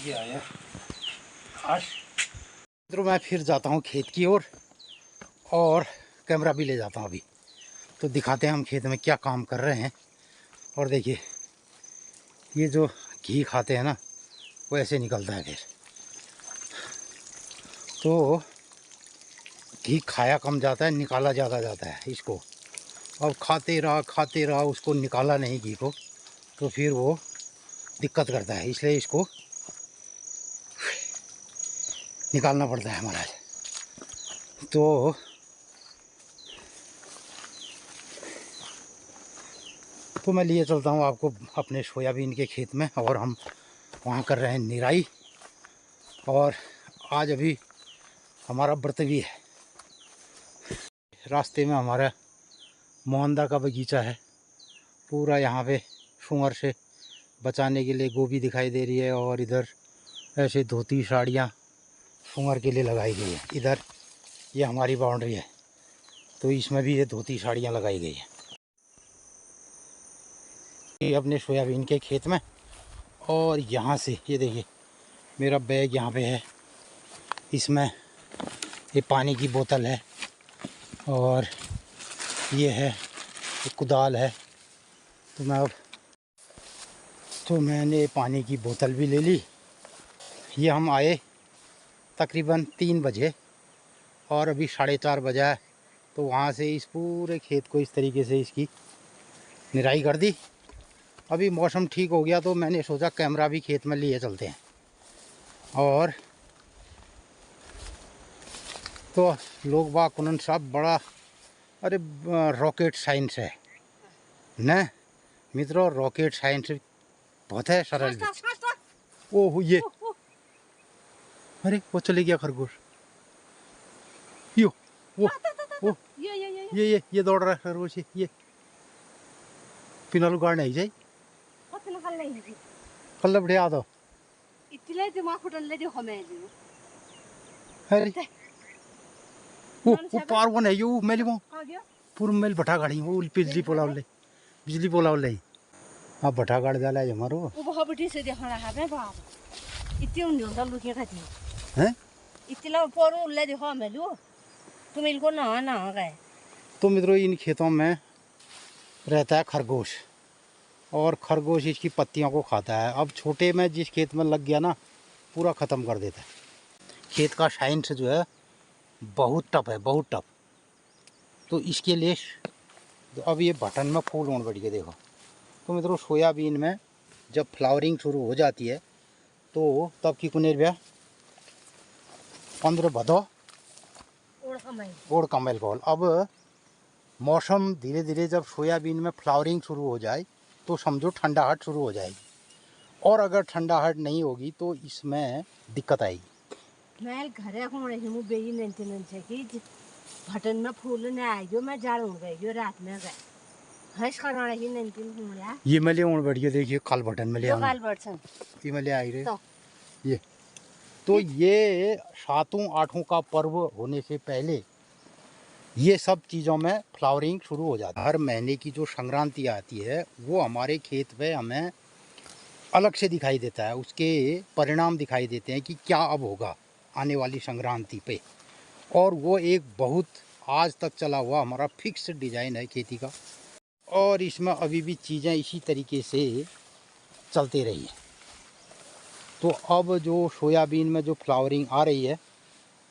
ये आया आज। तो मैं फिर जाता हूँ खेत की ओर और कैमरा भी ले जाता हूँ अभी, तो दिखाते हैं हम खेत में क्या काम कर रहे हैं। और देखिए ये जो घी खाते हैं ना वो ऐसे निकलता है फिर, तो घी खाया कम जाता है, निकाला ज़्यादा जाता है इसको। अब खाते रहा उसको निकाला नहीं घी को, तो फिर वो दिक्कत करता है, इसलिए इसको निकालना पड़ता है हमारा। तो मैं लिए चलता हूँ आपको अपने सोयाबीन के खेत में, और हम वहाँ कर रहे हैं निराई। और आज अभी हमारा व्रत भी है। रास्ते में हमारा मोहंदा का बगीचा है पूरा, यहाँ पे शुअर से बचाने के लिए गोभी दिखाई दे रही है, और इधर ऐसे धोती साड़ियाँ शुअर के लिए लगाई गई है। इधर ये हमारी बाउंड्री है, तो इसमें भी ये धोती साड़ियाँ लगाई गई है ये अपने सोयाबीन के खेत में। और यहाँ से ये देखिए मेरा बैग यहाँ पे है, इसमें ये पानी की बोतल है, और ये है ये कुदाल है। तो मैंने पानी की बोतल भी ले ली। ये हम आए तकरीबन 3 बजे और अभी 4:30 बजा है, तो वहाँ से इस पूरे खेत को इस तरीके से इसकी निराई कर दी। अभी मौसम ठीक हो गया तो मैंने सोचा कैमरा भी खेत में लिए चलते हैं। और तो लोग बाग साहब बड़ा, अरे रॉकेट साइंस है न मित्रों, रॉकेट साइंस बहुत है सरल। ओह ये, अरे वो चले गया खरगोश। यो वो ये दौड़ रहा है खरगोश। ये पिनालू गाड़ नहीं जाए कल बढ़िया तो इतने दिमाग फुटले जो हमें जो अरे वो पार वो नहीं वो मेली वो आ गया पूरा मेल भटा गाड़ी वो बिजली पोला ले अब भटा गाड़ जाला है हमारो वो बहुत बड़ी से देखा रहा है बाप इतने उन जोंदा लुकिया खाती हैं इतना पर उल्ले देखो हमें लो तुम इनको ना गए। तो मित्रों इन खेतों में रहता है खरगोश, और खरगोश इसकी पत्तियों को खाता है। अब छोटे में जिस खेत में लग गया ना पूरा ख़त्म कर देता है। खेत का साइंस जो है बहुत टफ है, बहुत टफ। तो इसके लिए तो अब ये बटन में फूल होने बढ़ गए देखो। तो मित्रों सोयाबीन में जब फ्लावरिंग शुरू हो जाती है तो तब की कुनेर ब्याह 15 भदो और कमल कॉल। अब मौसम धीरे धीरे जब सोयाबीन में फ्लावरिंग शुरू हो जाए तो समझो ठंडाहट शुरू हो जाएगी, और अगर ठंडाहट नहीं होगी तो इसमें दिक्कत आएगी। मैं घरे को रही हूँ बेई नंचे की भटन में फूल ने आई जो मैं जा रहा गई जो रात में गए हंस कर रही नंतिन हूँ यार। ये मैं ले उड़ बढ़िया देखिए काल बटन में ले आऊँ काल बटन ये मैं ले आई रहे तो ये तो ये 7-8 का पर्व होने से पहले ये सब चीज़ों में फ्लावरिंग शुरू हो जाती है। हर महीने की जो संक्रांति आती है वो हमारे खेत पे हमें अलग से दिखाई देता है, उसके परिणाम दिखाई देते हैं कि क्या अब होगा आने वाली संक्रांति पे। और वो एक बहुत आज तक चला हुआ हमारा फिक्स डिज़ाइन है खेती का, और इसमें अभी भी चीज़ें इसी तरीके से चलते रही है। तो अब जो सोयाबीन में जो फ्लावरिंग आ रही है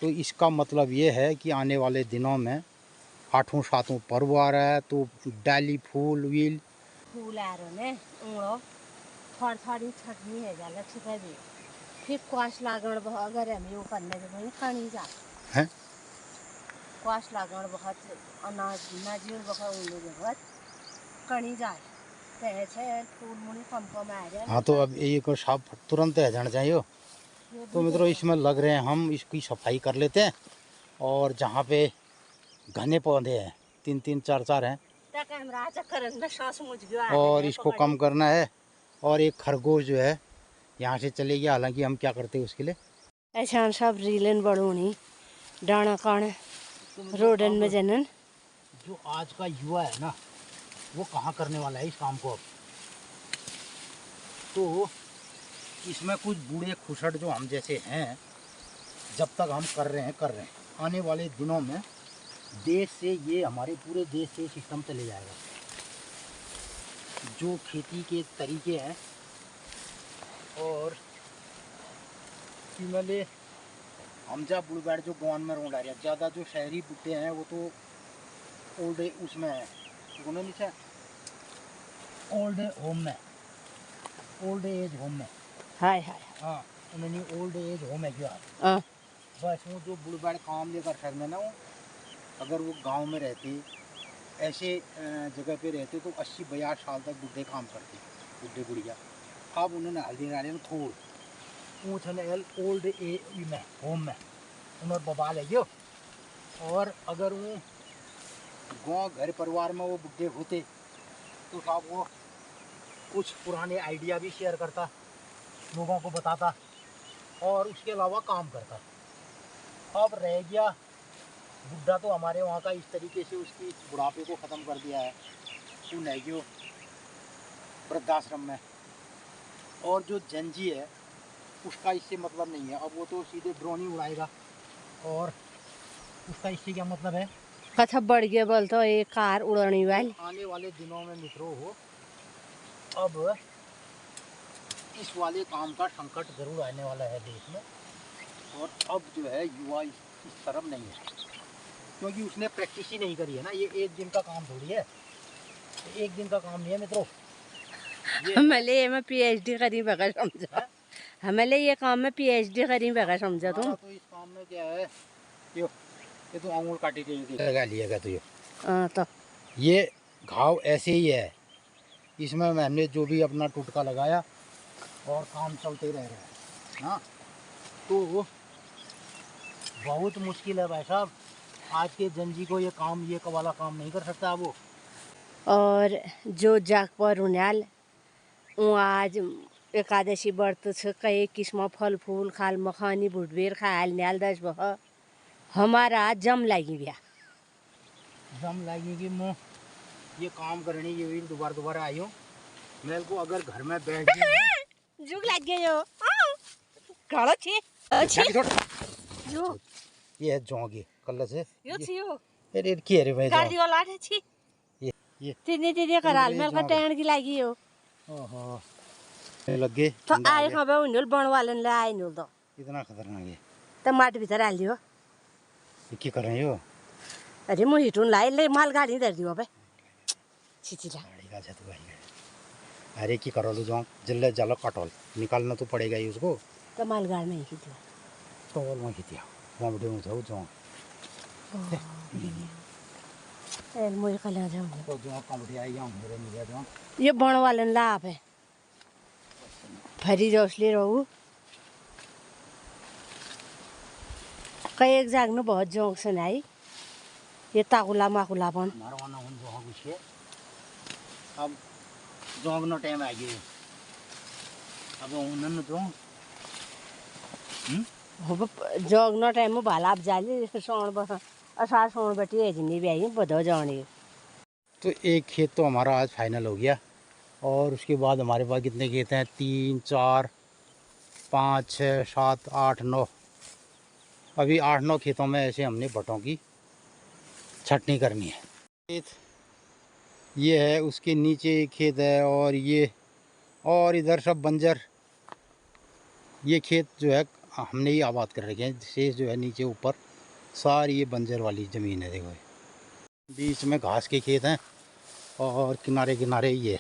तो इसका मतलब ये है कि आने वाले दिनों में 8-7 पर्व आ रहा है, तो डाली फूल आ रहे ने थोड़ी छटनी है जाला छिपा दी फिर क्वाश लागण अगर हमें वो करने के भाई खानी जा हैं क्वाश लागण बहुत अनाज नाजिर बहुत उन्हें बहुत कणी जाए ऐसे फूल मुनी कम आ रहे। हाँ तो अब ये को साफ तुरंत है जाना चाहिए। तो मित्रों इसमें लग रहे हैं हम इसकी सफाई कर लेते हैं, और जहाँ पे घने पौधे हैं 3-3 4-4 हैं और इसको कम करना है। और एक खरगोश जो है यहाँ से चले गया, हालांकि हम क्या करते हैं उसके लिए ऐसा सब रीलन बढ़ोनी डाना काने रोडन में जनन। जो आज का युवा है ना वो कहाँ करने वाला है इस काम को। अब तो इसमें कुछ बूढ़े खुसट जो हम जैसे हैं, जब तक हम कर रहे हैं आने वाले दिनों में देश से ये हमारे पूरे देश से सिस्टम चले जाएगा। जो खेती के तरीके हैं और फीमेले हम जा बुढ़ बैठ जो गौन में रोड आ रहा, ज़्यादा जो शहरी बुढ़े हैं वो तो ओल्ड उसमें है, उन्होंने नीचे ओल्ड होम में, ओल्ड एज होम में। हाय हाय। हाँ, उन्होंने ओल्ड एज होम है क्या, हाँ बस वो जो बुढ़ बैठ काम लेकर सकते ना, वो अगर वो गांव में रहते ऐसे जगह पे रहते तो 80-82 साल तक बुढ़े काम करते, बुढ़े बुढ़िया। अब उन्होंने हल्दी नारे में थोड़ ऊँच ओल्ड एज में होम में उन्होंने बबा ले गयो। और अगर वो गाँव घर परिवार में वो बुढ़े होते तो साहब वो कुछ पुराने आइडिया भी शेयर करता, लोगों को बताता और उसके अलावा काम करता। अब रह गया बुढ़ा, तो हमारे वहाँ का इस तरीके से उसकी बुढ़ापे को ख़त्म कर दिया है, वो नहीं गयो वृद्धाश्रम में। और जो जनजी है उसका इससे मतलब नहीं है, अब वो तो सीधे ड्रोन ही उड़ाएगा। और उसका इससे क्या मतलब है, कथा बढ़ गया बोल तो एक कार उड़ाने वाली। आने वाले दिनों में मित्रों हो, अब इस वाले काम का संकट जरूर आने वाला है देश में। और अब जो है युवा इस तरफ नहीं है, क्योंकि उसने प्रैक्टिस ही नहीं करी है ना। ये एक दिन का काम थोड़ी है, एक दिन का काम नहीं है मित्रों। हमें मैं पीएचडी करी बगैर समझा, हमें ये काम में पीएचडी करी बगैर समझा तुम। तो इस काम में क्या है, ये तो अंगूर काटी लगा लिएगा तो तो ये घाव ऐसे ही है, इसमें मैंने जो भी अपना टुटका लगाया और काम चलते रह रहा है ना। तो बहुत मुश्किल है भाई साहब, आज के जनजी को ये वाला काम नहीं कर सकता वो। और जो जाग पर उन्याल वो आज एकादशी व्रत छ, कई किस्म फल फूल खाल मखानी भुटबेर खाल न्याल दस बह हमारा जम लगी गया, जम लगेगी मुँह ये काम करनी, ये भी दोबारा आई हूँ मेरे को। अगर घर में बैठ गई जुग लग गया जो कालो छे जो ये है जोंगी कल से यो छियो अरे की अरे भाई कार्डियो लाठे छी ये तिने कराल मेल का टेण की लागी हो। ओहो लगे तो आए खबे उन्होल बन वालन ले आए नुल तो इतना खतरनाक है। तो माटी भीतर आ लियो, ये क्या कर रहे हो, अरे मुँह हिटून लाई ले माल गाड़ी दे दियो बे छिचिला गाड़ी का छत भाई। अरे की करो लो जो जल्ले जलो कटोल निकालना तो पड़ेगा ही उसको, तो माल गाड़ नहीं खींचला टोल में खींचिया वहाँ बैठे मुझे जो ए मुझे कल जाऊँ तो जो कंपनी आई यहाँ मेरे मिले जो ये बन वालन ला आप है फरी जोसली रहू कई एक जाग न बहुत जोंक से नहीं ये ताकुला माकुला बन मारवाना उन जो कुछ है। अब जोंग नो टाइम आ गया, अब उन्होंने जो हो जोग न टाइम में भाला आप जाली सोन बस असार सोन बटी एजनी भी आई बधो जाने। तो एक खेत तो हमारा आज फाइनल हो गया और उसके बाद हमारे पास कितने खेत हैं, 3 4 5 6 7 8 9, अभी 8-9 खेतों में ऐसे हमने बटों की छटनी करनी है। खेत ये है, उसके नीचे एक खेत है और इधर सब बंजर। ये खेत जो है हमने ही आबाद कर रखे हैं, शेष जो है नीचे ऊपर सारी ये बंजर वाली ज़मीन है। देखो बीच में घास के खेत हैं और किनारे किनारे ये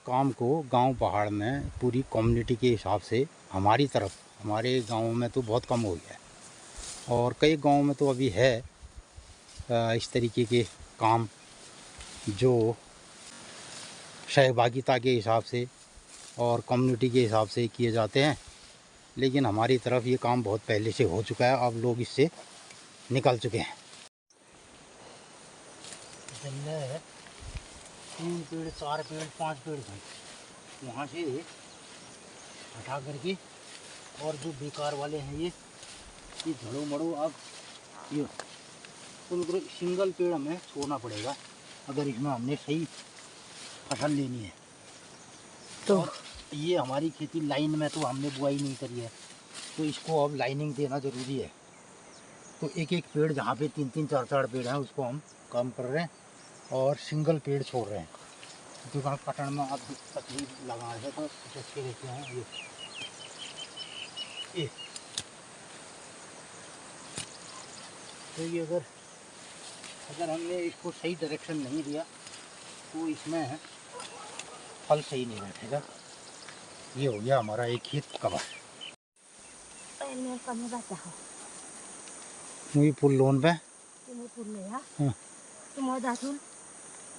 काम को गांव पहाड़ में पूरी कम्युनिटी के हिसाब से हमारी तरफ, हमारे गांव में तो बहुत कम हो गया है और कई गांव में तो अभी है इस तरीके के काम जो सहभागिता के हिसाब से और कम्युनिटी के हिसाब से किए जाते हैं। लेकिन हमारी तरफ ये काम बहुत पहले से हो चुका है, अब लोग इससे निकल चुके हैं। 3 पेड़ 4 पेड़ 5 पेड़ थे, वहाँ से हटा करके और जो बेकार वाले हैं ये झड़ो मड़ो अब ये तो सिंगल पेड़ हमें छोड़ना पड़ेगा अगर इसमें हमने सही फसल लेनी है। तो ये हमारी खेती लाइन में तो हमने बुआई नहीं करी है, तो इसको अब लाइनिंग देना ज़रूरी है। तो एक एक पेड़ जहाँ पे 3-3 4-4 पेड़ हैं उसको हम कम कर रहे हैं और सिंगल पेड़ छोड़ रहे हैं, क्योंकि कटन में अब तकलीफ लगा है तो इसके देते हैं ये तो ये अगर हमने इसको सही डायरेक्शन नहीं दिया तो इसमें फल सही नहीं बैठेगा। ये हो गया हमारा एक खेत कवर। मुझे पुल लोन पे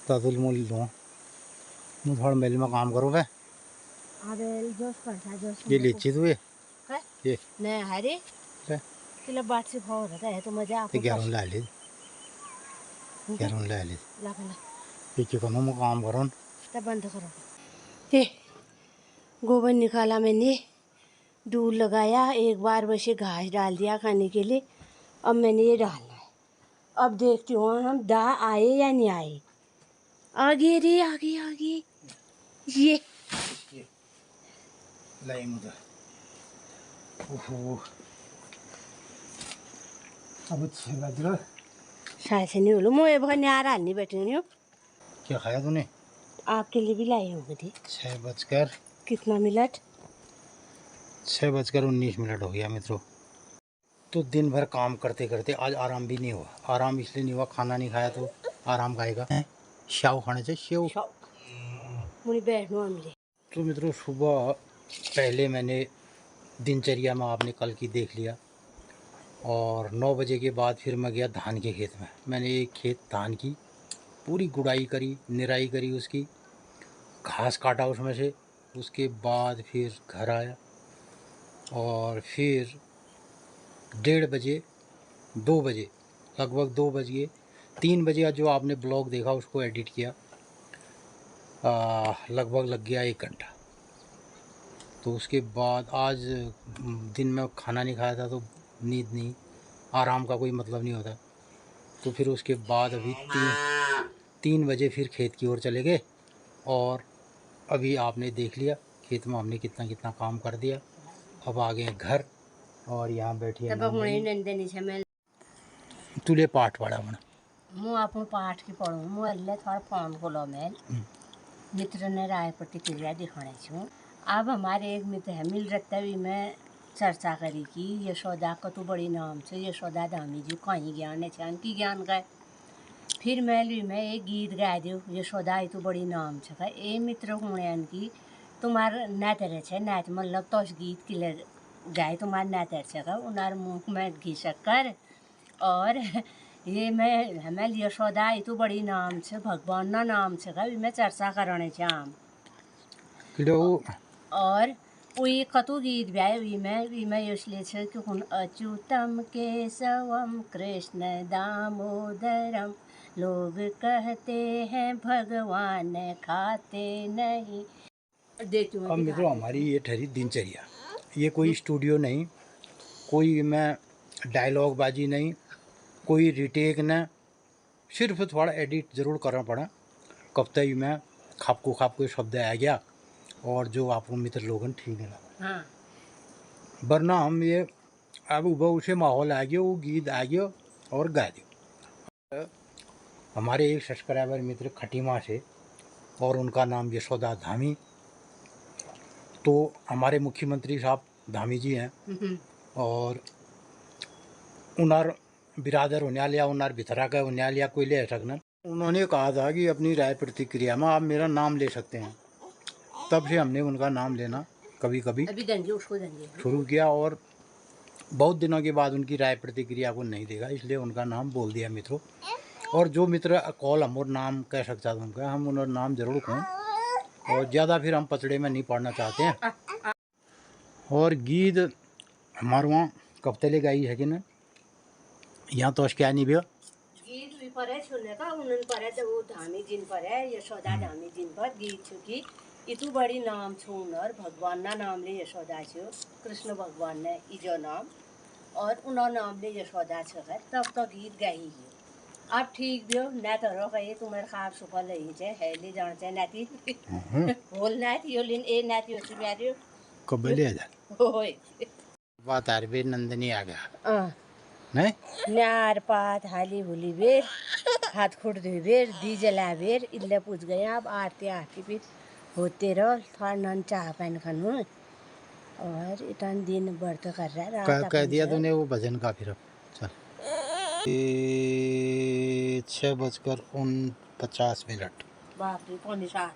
तातुल मोल लो मुझे थोड़ा मेल में काम करो बे। ये लीची तो ये नहीं हरे किलो बाट से भाव रहता है तो मजा आपको ग्यारह ला ले ये क्यों करो मैं काम करो तब बंद करो। ये गोबर निकाला मैंने, दूध लगाया, एक बार वैसे घास डाल दिया खाने के लिए। अब मैंने ये डालना है, अब देखती हूँ हम दा आए या नहीं आए। आगे रे आगे आगे ये लाई मुझे अब 6 बज रहा शायद से नहीं बोलो मुझे बहुत न्यारा नहीं बैठी हूँ। क्या खाया तूने? आपके लिए भी लाई हूँ कभी। 6 बजकर कितना मिनट? 6:19 हो गया मित्रों। तो दिन भर काम करते करते आज आराम भी नहीं हुआ। आराम इसलिए नहीं हुआ, खाना नहीं खाया तो आराम खाएगा। शेव खाने से शेव मुझे बैठना मिले। तो मित्रों सुबह पहले मैंने दिनचर्या में आपने कल की देख लिया, और 9 बजे के बाद फिर मैं गया धान के खेत में। मैंने एक खेत धान की पूरी गुड़ाई करी, निराई करी, उसकी घास काटा उसमें से। उसके बाद फिर घर आया और फिर 1:30 बजे 2 बजे लगभग 2 बजे 3 बजे जो आपने ब्लॉग देखा उसको एडिट किया। लगभग लग गया 1 घंटा। तो उसके बाद आज दिन में खाना नहीं खाया था तो नींद नहीं, आराम का कोई मतलब नहीं होता। तो फिर उसके बाद अभी 3 बजे फिर खेत की ओर चले गए, और अभी आपने देख लिया खेत में हमने कितना कितना काम कर दिया। अब आ गए घर और यहाँ बैठी है तुले पाठ पढ़ा बना मु अपन पाठ की पढ़ूँ मु अल्ले थोड़ा फोन खोलो मैं मित्र ने राय प्रतिक्रिया दिखाने छूँ। अब हमारे एक मित्र है मिल रत्ता भी मैं चर्चा करी कि यशोदा का तो बड़ी नाम से यशोदा धामी जी कहीं ज्ञान है छान की ज्ञान गए। फिर मैं एक गीत गा दू यशोदा तो बड़ी नाम छका ए मित्र होने की तुम्हार नातर है नात मतलब तोस गीत के लिए गाय तुम्हार नातर छका उनार मुख में घिसक कर और ये मैं हमें यशोदा तो बड़ी नाम से भगवान ना नाम छका मैं चर्चा करने चाम और वही कतु गीत गाए वी मैं इसलिए छे कि हुन अच्युतम केशवम कृष्ण दामोदरम लोग कहते हैं भगवान खाते नहीं। अब मित्रों हमारी ये ठहरी दिनचर्या, ये कोई स्टूडियो नहीं, कोई मैं डायलॉग बाजी नहीं, कोई रिटेक न, सिर्फ थोड़ा एडिट ज़रूर करना पड़ा। कब ही मैं खाप को शब्द आ गया और जो आपको मित्र लोगन ठीक नहीं लगा। हाँ। वरना हम ये अब उसे माहौल आ गया, वो गीत आ गया और गा दिया। हमारे एक सब्सक्राइबर मित्र खटीमा से और उनका नाम यशोदा धामी, तो हमारे मुख्यमंत्री साहब धामी जी हैं और उनार बिरादर उन्याल या उनार भितरा का उन्याल या कोई ले सकना। उन्होंने कहा था कि अपनी राय प्रतिक्रिया में आप मेरा नाम ले सकते हैं, तब से हमने उनका नाम लेना कभी कभी शुरू किया और बहुत दिनों के बाद उनकी राय प्रतिक्रिया को नहीं देगा, इसलिए उनका नाम बोल दिया मित्रों। और जो मित्र कॉल हम और नाम कह सकता था उनका, हम उनका नाम जरूर कहूँ और ज़्यादा फिर हम पचड़े में नहीं पढ़ना चाहते हैं। और गीत हमारे वहाँ कफ्तले गाई है कि ना, यहाँ तो क्या नहीं भैया गीत भी पर है सुनने का उन्होंने पर है तो वो धामी जिन पर है यशोदा धामी जिन पर गीत छुकी इतु बड़ी नाम छून और भगवान ना नाम ले यशोदा छो कृष्ण भगवान ने इजो नाम और उन्होंने नाम ले यशोदा छो है तब तो गीत गाई है। अब ठीक दियो ना तो रो कही तुम्हारे खाब सुपर लही छे हेली जान छे नाती बोल नाती यो लिन ए नाती होसी ब्यारियो कबले आ जा ओए बात आरबे नंदनी आ गया अ नहीं न्यार पात हाली हुली बेर हाथ खुट धुई बेर दी जला बेर इल्ले पूछ गए अब आरती आरती फिर होते रहो थोड़ा नन चाह पान खानू और इतन दिन व्रत कर रहा है रात कह अपन दिया से। तूने वो भजन का फिर अब चल 6:49 बाप रे पौने 7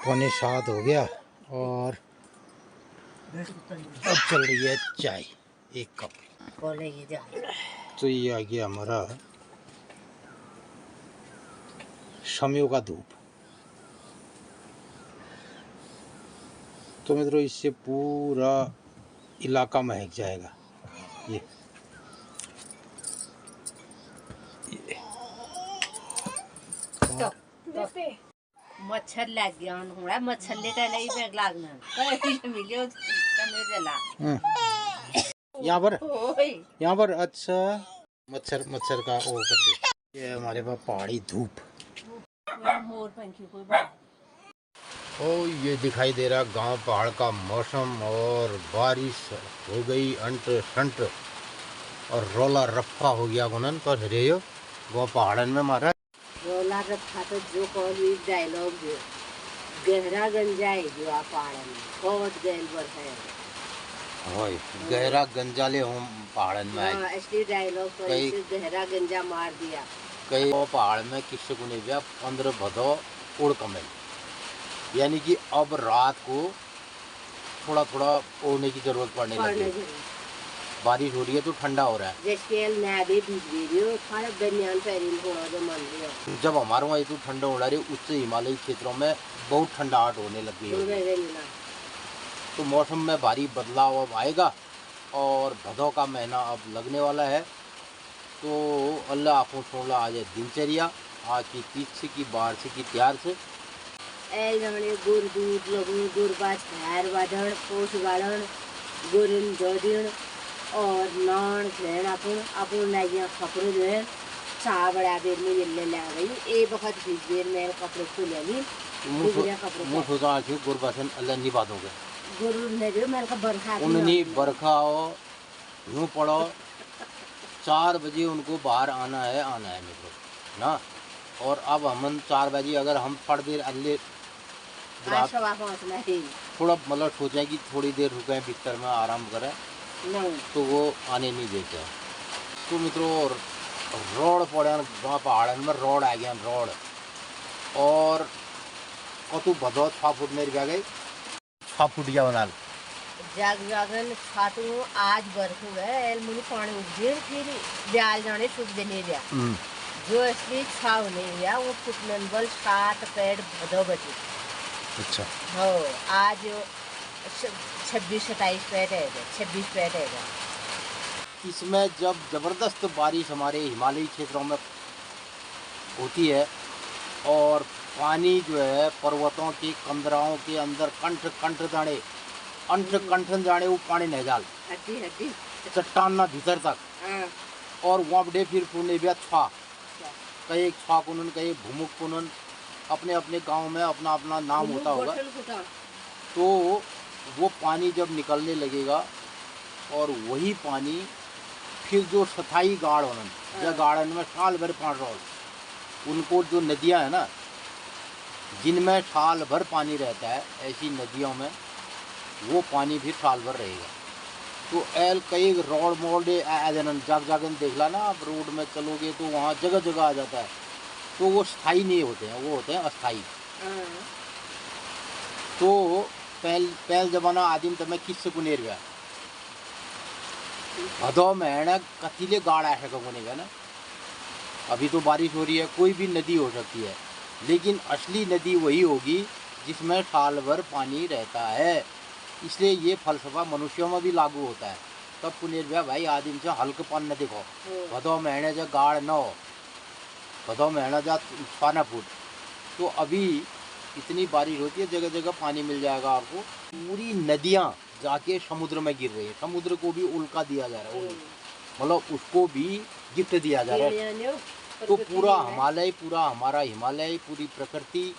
6:45 हो गया और अब चल रही है चाय 1 कप बोलेगी जा तो ये आ गया हमारा शमियों का धूप। तो मित्रों इससे पूरा इलाका महक जाएगा। ये मच्छर लग गया हुआ मच्छर लेटा नहीं बैग लागना कहीं मिलियो कमे जला यहाँ पर अच्छा मच्छर का वो कर दे। ये हमारे पास पहाड़ी धूप मोर पंखी कोई बात और ये दिखाई दे रहा गांव पहाड़ का मौसम और बारिश हो गई अंट शंट और रोला रफ्फा हो गया गुनन पर रे यो गांव पहाड़न में मारा रोला रखा तो जो कॉल डायलॉग जो गहरा गंजाई जो आप पहाड़ में बहुत गहल बरसा होय गहरा गंजाले हम पहाड़न में आए असली डायलॉग तो ऐसे गहरा गंजा मार दिया कई वो पहाड़ में किससे को नहीं गया 15 भदो उड़ कमेल यानी कि अब रात को थोड़ा थोड़ा ओढ़ने की जरूरत पड़ने लगी। बारिश हो रही है तो ठंडा हो रहा है। जब हमारे वहाँ इतना ठंडा हो रहा है उच्च हिमालयी क्षेत्रों में बहुत ठंडाहट होने लगी है। तो मौसम में भारी बदलाव अब आएगा और भदौ का महीना अब लगने वाला है। तो अल्लाह आपको छोड़ा आज दिनचर्या आज की तीज की बार से की त्यार से गुड़ दूध लगू गुड़ बाज खैर बाधण पोष गाड़न गुरन जोदिन और नान घेण अपन नाइया कपड़े जो है चाह बड़ा देर में ये ले गई ए वक्त बीच देर में कपड़े खुले नहीं मुँह सोचा कि गुरबासन अल्लाह नहीं बात होगा गुरु ने जो मेरे का बरखा उन्हें बरखा हो यूँ पड़ो 4 बजे उनको बाहर आना है मित्रों ना। और अब हम 4 बजे अगर हम थोड़ी देर अल्ले थोड़ा मतलब सोचें कि थोड़ी देर रुके बिस्तर में आराम करें तो वो आने नहीं देते। तो मित्रों रोड पड़े पहाड़ में रोड आ गया रोड और कतु भदो 6 फुट मेरी बह गई 6 फुट गया बना जाग जागन खातू आज बरखू है मुझे पानी उगेर फिर ब्याल जाने सूख देने दिया जो असली छाव नहीं हुआ वो फुटनन बल 7 पेड़ भदो बचे। अच्छा हो आज 26-27 पेड़ है 26 पेड़ है। इसमें जब ज़बरदस्त बारिश हमारे हिमालयी क्षेत्रों में होती है और पानी जो है पर्वतों की कंदराओं के अंदर कंठ जाने वो पानी नहीं जाल चट्टान भीतर तक और वहाँ बड़े फिर पुणे भी छा कई छा कुनन कई भूमुख कुनन अपने अपने गांव में अपना अपना नाम होता होगा। तो वो पानी जब निकलने लगेगा और वही पानी फिर जो स्थायी गाड़ होनन या गाड़न में साल भर पानी रोल उनको जो नदियां है ना जिनमें साल भर पानी रहता है ऐसी नदियों में वो पानी भी साल भर रहेगा। तो एल कई रोड मोड जागन देख ला ना आप रोड में चलोगे तो वहाँ जगह जगह आ जाता है। तो वो स्थायी नहीं होते हैं वो होते हैं अस्थाई। तो पहल जमाना आदिम तब किससे कुनेर गया भदौ में कतीले गाड़ ऐसा कोने ना। अभी तो बारिश हो रही है कोई भी नदी हो सकती है लेकिन असली नदी वही होगी जिसमें साल भर पानी रहता है। इसलिए ये फलसफा मनुष्यों में भी लागू होता है। तब पुनेर भैया भाई आदिम से हल्कपन न देखो भदौ महीने जो गाड़ न हो भदौ महीना जा 6 फुट। तो अभी इतनी बारिश होती है जगह जगह पानी मिल जाएगा आपको। पूरी नदियाँ जाके समुद्र में गिर रही है। समुद्र को भी उल्का दिया जा रहा है मतलब उसको भी गिफ्ट दिया जा रहा है। तो पूरा हिमालय, पूरा हमारा हिमालय, पूरी प्रकृति,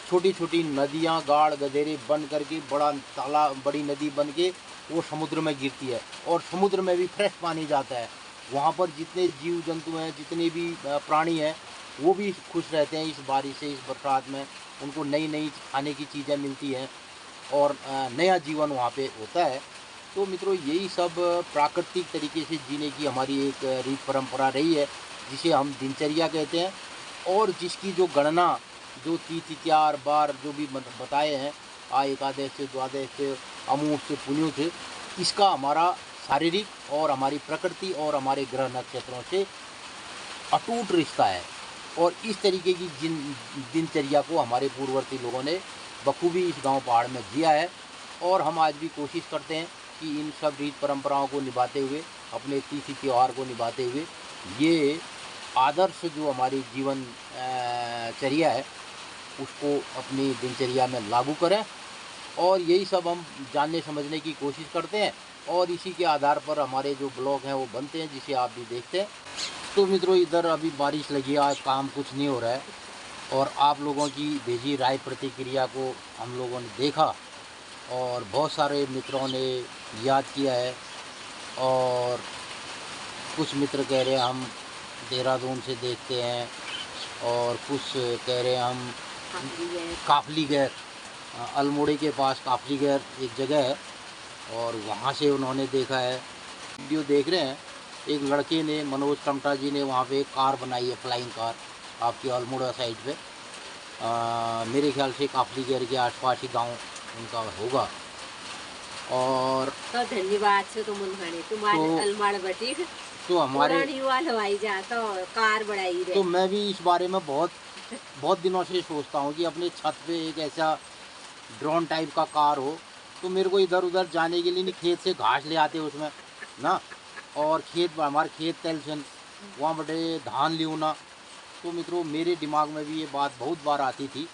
छोटी छोटी नदियाँ, गाड़ गदेरे बन करके बड़ा तालाब, बड़ी नदी बन के वो समुद्र में गिरती है और समुद्र में भी फ्रेश पानी जाता है। वहाँ पर जितने जीव जंतु हैं, जितने भी प्राणी हैं, वो भी खुश रहते हैं इस बारिश से, इस बरसात में। उनको नई नई खाने की चीज़ें मिलती हैं और नया जीवन वहाँ पे होता है। तो मित्रों, यही सब प्राकृतिक तरीके से जीने की हमारी एक रीत परंपरा रही है, जिसे हम दिनचर्या कहते हैं और जिसकी जो गणना जो तिथि त्यार बार जो भी बताए हैं, आ एकादश से, द्वादश से, अमूठ से, पुण्यों से, इसका हमारा शारीरिक और हमारी प्रकृति और हमारे ग्रह नक्षत्रों से अटूट रिश्ता है। और इस तरीके की दिनचर्या को हमारे पूर्ववर्ती लोगों ने बखूबी इस गांव पहाड़ में जिया है और हम आज भी कोशिश करते हैं कि इन सब रीत परंपराओं को निभाते हुए, अपने तिथि त्यौहार को निभाते हुए, ये आदर्श जो हमारी जीवन चर्या है उसको अपनी दिनचर्या में लागू करें। और यही सब हम जानने समझने की कोशिश करते हैं और इसी के आधार पर हमारे जो ब्लॉग हैं वो बनते हैं, जिसे आप भी देखते हैं। तो मित्रों, इधर अभी बारिश लगी है, आज काम कुछ नहीं हो रहा है और आप लोगों की भेजी राय प्रतिक्रिया को हम लोगों ने देखा और बहुत सारे मित्रों ने याद किया है। और कुछ मित्र कह रहे हैं हम देहरादून से देखते हैं और कुछ कह रहे हैं हम काफली गैर, अल्मोड़ी के पास काफली गैर एक जगह है और वहाँ से उन्होंने देखा है। वीडियो देख रहे हैं, एक लड़के ने, मनोज टमटा जी ने वहाँ पे एक कार बनाई है, फ्लाइंग कार, आपकी अल्मोड़ा साइड पे। मेरे ख्याल से काफली गैर के आसपास ही गांव उनका होगा। और तो धन्यवाद से तुम्हारे अलमाड़ बटी तो हमारे हवाई जहाज और कार बढ़ाई रहे। तो मैं भी इस बारे में बहुत दिनों से सोचता हूँ कि अपने छत पे एक ऐसा ड्रोन टाइप का कार हो, तो मेरे को इधर उधर जाने के लिए नहीं, खेत से घास ले आते उसमें ना, और खेत हमारे खेत तेलसन वहाँ बड़े धान लियो ना। तो मित्रों, मेरे दिमाग में भी ये बात बहुत बार आती थी।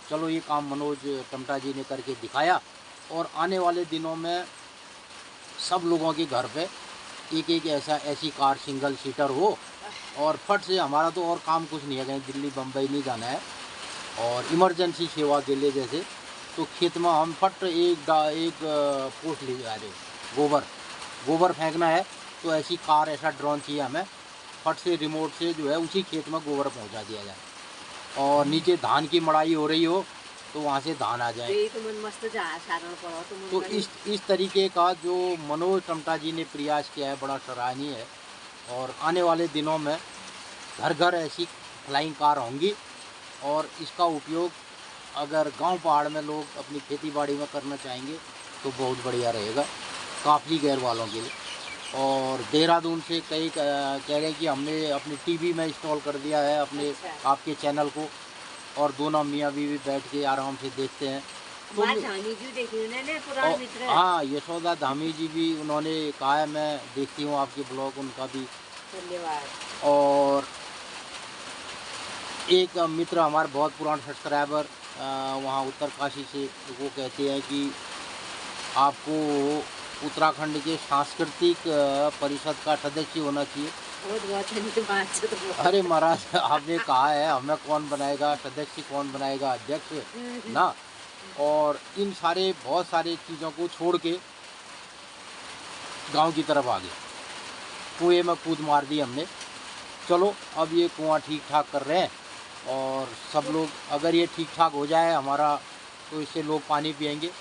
चलो, ये काम मनोज टमटा जी ने करके दिखाया और आने वाले दिनों में सब लोगों के घर पे एक एक ऐसी कार सिंगल सीटर हो और फट से, हमारा तो और काम कुछ नहीं है, कहीं दिल्ली बम्बई नहीं जाना है और इमरजेंसी सेवा के लिए जैसे, तो खेत में हम फट एक पोस्ट ले जा रहे, गोबर फेंकना है, तो ऐसी कार, ऐसा ड्रोन चाहिए हमें, फट से रिमोट से जो है उसी खेत में गोबर पहुंचा दिया जाए और नीचे धान की मड़ाई हो रही हो तो वहाँ से धान आ जाए। तो इस तरीके का जो मनोज टमटा जी ने प्रयास किया है, बड़ा सराहनीय है और आने वाले दिनों में घर घर ऐसी फ्लाइंग कार होंगी और इसका उपयोग अगर गांव पहाड़ में लोग अपनी खेती बाड़ी में करना चाहेंगे तो बहुत बढ़िया रहेगा काफली गैर वालों के लिए। और देहरादून से कई कह रहे हैं कि हमने अपनी टीवी में इंस्टॉल कर दिया है अपने आपके चैनल को और दोनों मियाँ बीवी बैठ के आराम से देखते हैं। तो हाँ, यशोदा धामी जी भी उन्होंने कहा है, मैं देखती हूँ आपके ब्लॉग, उनका भी धन्यवाद। और एक मित्र हमारे बहुत पुराने सब्सक्राइबर वहाँ उत्तरकाशी से, वो कहते हैं कि आपको उत्तराखंड के सांस्कृतिक परिषद का सदस्य होना चाहिए। बहुत धन्यवाद। अरे महाराज, आपने कहा है, हमें कौन बनाएगा सदस्य, कौन बनाएगा अध्यक्ष ना। और इन बहुत सारे चीज़ों को छोड़ के गांव की तरफ आ गए, कुएं में कूद मार दी हमने। चलो, अब ये कुआं ठीक ठाक कर रहे हैं और सब लोग, अगर ये ठीक ठाक हो जाए हमारा, तो इससे लोग पानी पिएंगे।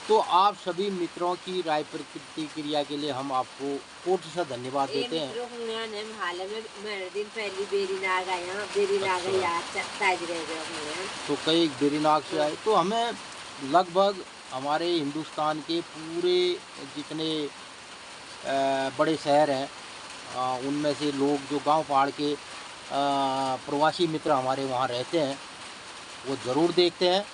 तो आप सभी मित्रों की राय प्रतिक्रिया के लिए हम आपको कोटि से धन्यवाद देते हैं। तो कई बेरीनाग से आए, तो हमें लगभग हमारे हिंदुस्तान के पूरे जितने बड़े शहर हैं उनमें से लोग जो गांव पहाड़ के प्रवासी मित्र हमारे वहाँ रहते हैं, वो ज़रूर देखते हैं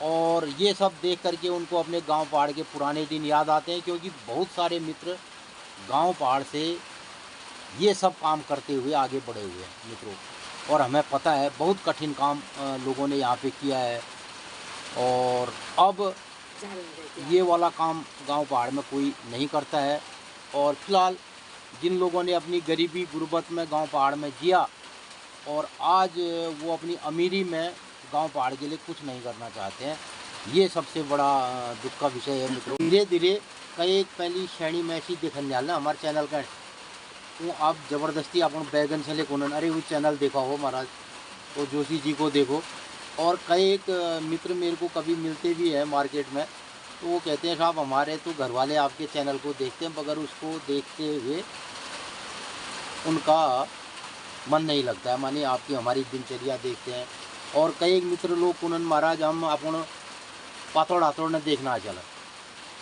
और ये सब देख करके उनको अपने गांव पहाड़ के पुराने दिन याद आते हैं, क्योंकि बहुत सारे मित्र गांव पहाड़ से ये सब काम करते हुए आगे बढ़े हुए हैं मित्रों। और हमें पता है बहुत कठिन काम लोगों ने यहाँ पे किया है और अब ये वाला काम गांव पहाड़ में कोई नहीं करता है। और फिलहाल जिन लोगों ने अपनी गरीबी गुर्बत में गांव पहाड़ में जिया, और आज वो अपनी अमीरी में गांव पहाड़ के लिए कुछ नहीं करना चाहते हैं। ये सबसे बड़ा दुख का विषय है मित्रों। धीरे धीरे कई पहली श्रेणी में ऐसी देखने वाला हमारे चैनल का वो आप ज़बरदस्ती अपन बैगन से लेकर अरे वो चैनल देखा हो महाराज, तो जोशी जी को देखो। और कई एक मित्र मेरे को कभी मिलते भी हैं मार्केट में, तो वो कहते हैं साहब हमारे तो घर वाले आपके चैनल को देखते हैं मगर उसको देखते हुए उनका मन नहीं लगता है, मानिए आपकी हमारी दिनचर्या देखते हैं। और कई एक मित्र लोग कुनन महाराज हम अपन पातोड़ आतोड़ ने देखना चला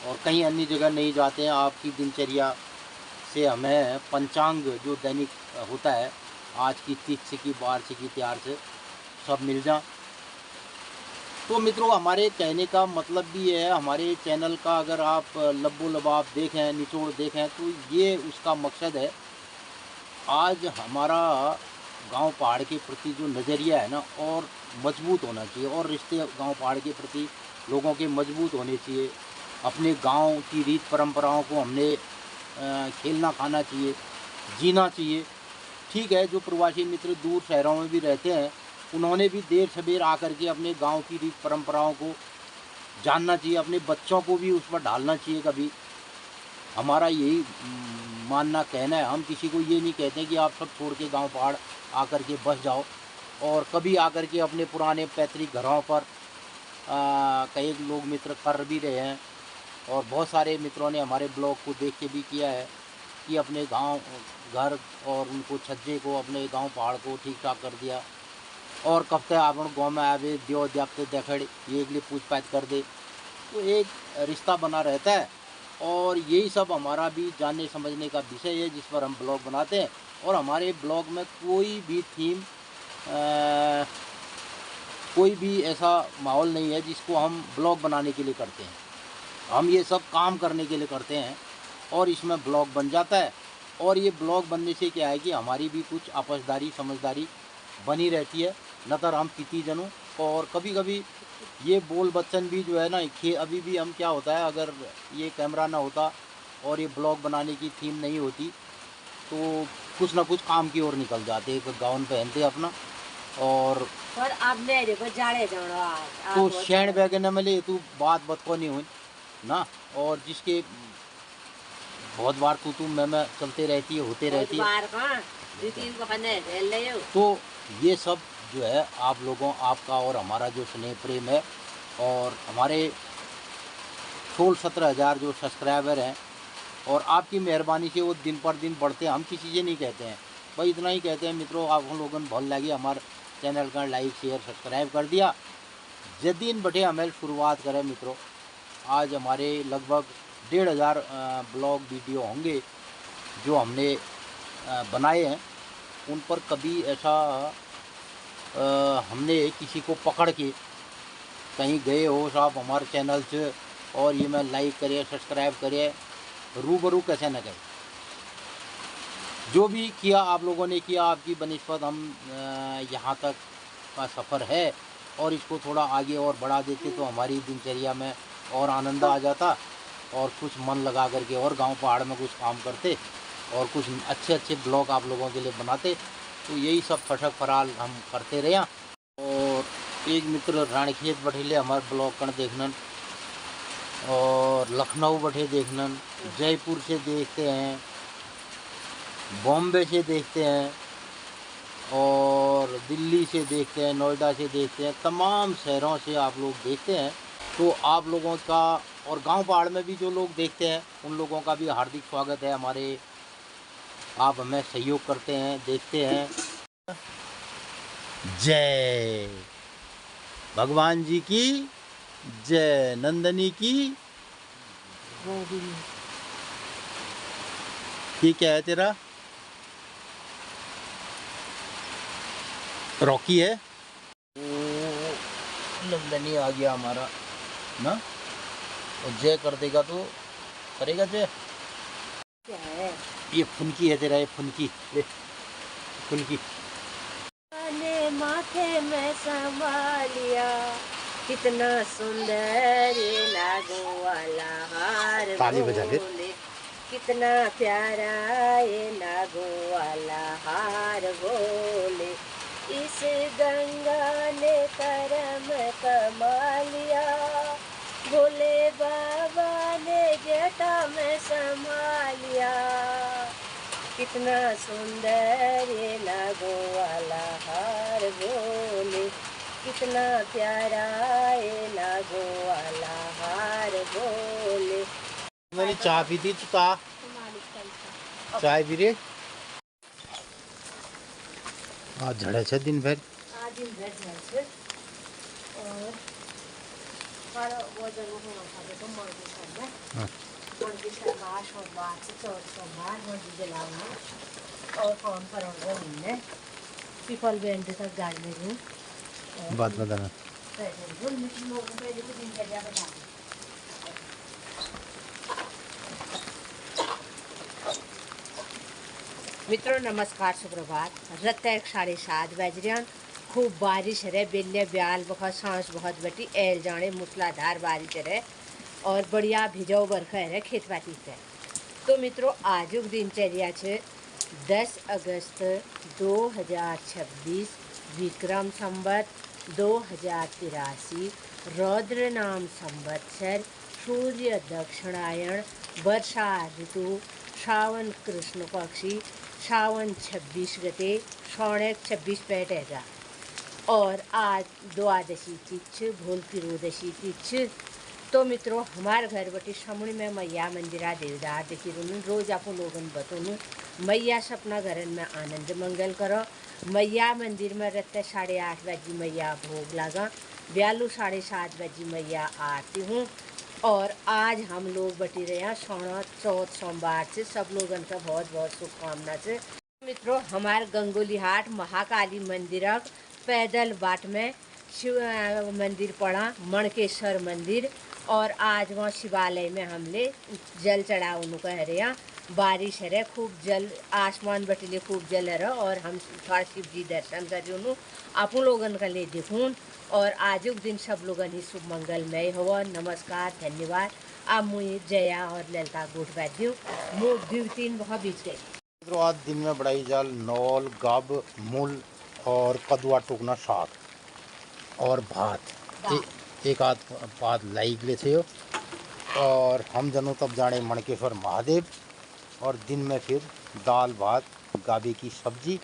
और कहीं अन्य जगह नहीं जाते हैं, आपकी दिनचर्या से हमें पंचांग जो दैनिक होता है आज की तिथि की बार की त्यार से सब मिल जाए। तो मित्रों हमारे कहने का मतलब भी है, हमारे चैनल का अगर आप लब्बो लबाब देखें निचोड़ देखें तो ये उसका मकसद है। आज हमारा गांव पहाड़ के प्रति जो नज़रिया है ना और मजबूत होना चाहिए और रिश्ते गांव पहाड़ के प्रति लोगों के मजबूत होने चाहिए। अपने गांव की रीत परंपराओं को हमने खेलना खाना चाहिए, जीना चाहिए। ठीक है, जो प्रवासी मित्र दूर शहरों में भी रहते हैं उन्होंने भी देर सवेर आकर के अपने गांव की रीत परंपराओं को जानना चाहिए, अपने बच्चों को भी उस पर डालना चाहिए। कभी हमारा यही मानना कहना है, हम किसी को ये नहीं कहते कि आप सब छोड़ के गांव पहाड़ आकर के बस जाओ और कभी आकर के अपने पुराने पैतृक घरों पर कई लोग मित्र कर भी रहे हैं। और बहुत सारे मित्रों ने हमारे ब्लॉग को देख के भी किया है कि अपने गांव घर और उनको छज्जे को अपने गांव पहाड़ को ठीक ठाक कर दिया। और कब तक आप गाँव में आवे दियो देखते देखड़ ये लिए पूछ पाछ कर दे, तो एक रिश्ता बना रहता है। और यही सब हमारा भी जानने समझने का विषय है जिस पर हम ब्लॉग बनाते हैं। और हमारे ब्लॉग में कोई भी थीम कोई भी ऐसा माहौल नहीं है जिसको हम ब्लॉग बनाने के लिए करते हैं। हम ये सब काम करने के लिए करते हैं और इसमें ब्लॉग बन जाता है। और ये ब्लॉग बनने से क्या है कि हमारी भी कुछ आपसदारी समझदारी बनी रहती है, न तो हम पीती जनों। और कभी कभी ये बोल बच्चन भी जो है ना अभी भी हम क्या होता है अगर ये कैमरा ना होता और ये ब्लॉग बनाने की थीम नहीं होती तो कुछ ना कुछ काम की ओर निकल जाते, एक गाउन पहनते अपना और अब मेरे को जाड़े तो शैण बैगन में ले तू बात को नहीं हुई ना। और जिसके बहुत बार तू मैं चलते रहती है होते रहती है, तो ये सब जो है आप लोगों आपका और हमारा जो स्नेह प्रेम है और हमारे 16-17 हज़ार जो सब्सक्राइबर हैं और आपकी मेहरबानी से वो दिन पर दिन बढ़ते हैं। हम किसी से नहीं कहते हैं, भाई इतना ही कहते हैं मित्रों आप हम लोगों ने भल लगी हमारे चैनल का लाइक शेयर सब्सक्राइब कर दिया। जदीन बटे हमें शुरुआत करें मित्रों, आज हमारे लगभग 1500 ब्लॉग वीडियो होंगे जो हमने बनाए हैं। उन पर कभी ऐसा हमने किसी को पकड़ के कहीं गए हो साहब हमारे चैनल से और ये मैं लाइक करे सब्सक्राइब करे रूबरू कैसे न करें। जो भी किया आप लोगों ने किया, आपकी बनिस्बत हम यहाँ तक का सफ़र है और इसको थोड़ा आगे और बढ़ा देते तो हमारी दिनचर्या में और आनंद आ जाता और कुछ मन लगा करके और गांव पहाड़ में कुछ काम करते और कुछ अच्छे अच्छे ब्लॉग आप लोगों के लिए बनाते। तो यही सब फटक फराल हम करते रहे। और एक मित्र रानीखेत बैठे हमारे ब्लॉग कर देखन और लखनऊ बैठे देखन, जयपुर से देखते हैं, बॉम्बे से देखते हैं और दिल्ली से देखते हैं, नोएडा से देखते हैं, तमाम शहरों से आप लोग देखते हैं। तो आप लोगों का और गांव पहाड़ में भी जो लोग देखते हैं उन लोगों का भी हार्दिक स्वागत है। हमारे आप हमें सहयोग करते हैं, देखते हैं। जय भगवान जी की जय, नंदनी की। ये क्या है तेरा? रॉकी है। नंदनी आ गया हमारा ना, और जय कर देगा तो करेगा जय। क्या है ये फुनकी है तेरा, ये फुनकी ले फुनकी। माथे में संभालिया कितना सुंदर लागो वाला हार, ताली बजा दे। कितना प्यारा ये लागो वाला हार बोले, इस गंगा ने करम कमा लिया, भोले बाबा ने जटा में समा लिया। कितना सुंदर ये नागों वाला हार बोले, कितना प्यारा ये नागों वाला हार बोले। मैंने चाय पी थी तो चाय पी रे। आज झड़े छे दिन भर। आज दिन भर झड़े छे और पर वो जरूर होना था तो मर गई है। मर गई शर्माश और बात से चौथ सोमवार मर गई जलाऊंगा और कौन करूँगा हमने पीपल बेंड तक गाड़ी में हूँ। बात बताना। पैसे लोगों को पहले तो दिनचर्या बता। मित्रों नमस्कार सुप्रभात। रत्त 7:30 बज रहा। खूब बारिश है, बिल्ले ब्याल बहुत सांस बहुत बटी एल जाने मूसलाधार बारिश है और बढ़िया भिजो बरखा है खेत पाती से। तो मित्रों आजुक दिनचर्या है 10 अगस्त 2026 विक्रम संवत 2083 रौद्र नाम संवत्सर सूर्य दक्षिणायण वर्षा ऋतु श्रावण कृष्ण पक्षी श्रावण 26 गते शौणक 26 पैटेगा और आज द्वादशी तिथि भूल त्रियोदशी तिथि। तो मित्रों हमारे घर बटी समूह में मैया मंदिरा देवदार देखी रूनु रोज आपको लोगन बतूनु मैया से अपना घरन में आनंद मंगल करो। मैया मंदिर में रहते 8:30 बजे मैया भोग लगा, ब्यालू 7:30 बजे मैया आरती हूँ। और आज हम लोग बटी रहे हैं चौथ सोमवार से सब लोगन का बहुत बहुत शुभकामना से। मित्रों हमारे गंगोली हाट महाकाली मंदिर पैदल बाट में शिव मंदिर पड़ा मणकेश्वर मंदिर और आज वहाँ शिवालय में हमले जल चढ़ाओ कह रहे हैं। बारिश है खूब जल आसमान बटिले खूब जल है और हम थोड़ा शिव जी दर्शन कर आप लोगन का ले देखूँ और आजुक दिन सब लोगन ही शुभ मंगलमय हो। नमस्कार धन्यवाद। अब मुझे जया और ललिता गोट बैठ दूँ मुँह 2-3 बहुत बीच गई। आज दिन में बड़ाई जाल नौल गब मूल और कदुआ टोकना साग और भात एक आध भात लाई ले थे और हम जनों तब जाने मणकेश्वर महादेव और दिन में फिर दाल भात गाबे की सब्जी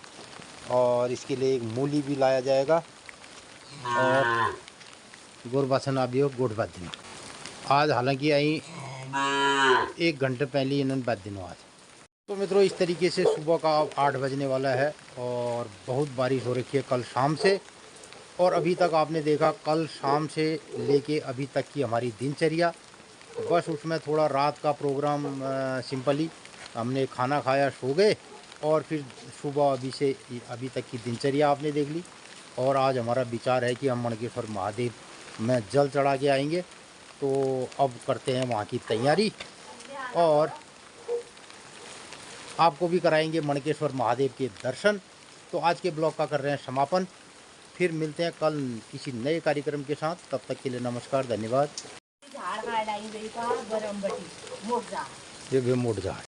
और इसके लिए एक मूली भी लाया जाएगा और गुरबासन भी हो गोट बाद दिन। आज हालांकि आई 1 घंटे पहले इन्होंने बाद दिन आज। तो मित्रों इस तरीके से सुबह का 8 बजने वाला है और बहुत बारिश हो रखी है कल शाम से और अभी तक आपने देखा कल शाम से लेके अभी तक की हमारी दिनचर्या। बस उसमें थोड़ा रात का प्रोग्राम सिंपली हमने खाना खाया सो गए और फिर सुबह अभी तक की दिनचर्या आपने देख ली। और आज हमारा विचार है कि हम मणकेश्वर महादेव में जल चढ़ा के आएंगे। तो अब करते हैं वहाँ की तैयारी और आपको भी कराएंगे मणकेश्वर महादेव के दर्शन। तो आज के ब्लॉग का कर रहे हैं समापन। फिर मिलते हैं कल किसी नए कार्यक्रम के साथ। तब तक के लिए नमस्कार धन्यवाद। ये भी मोट जा।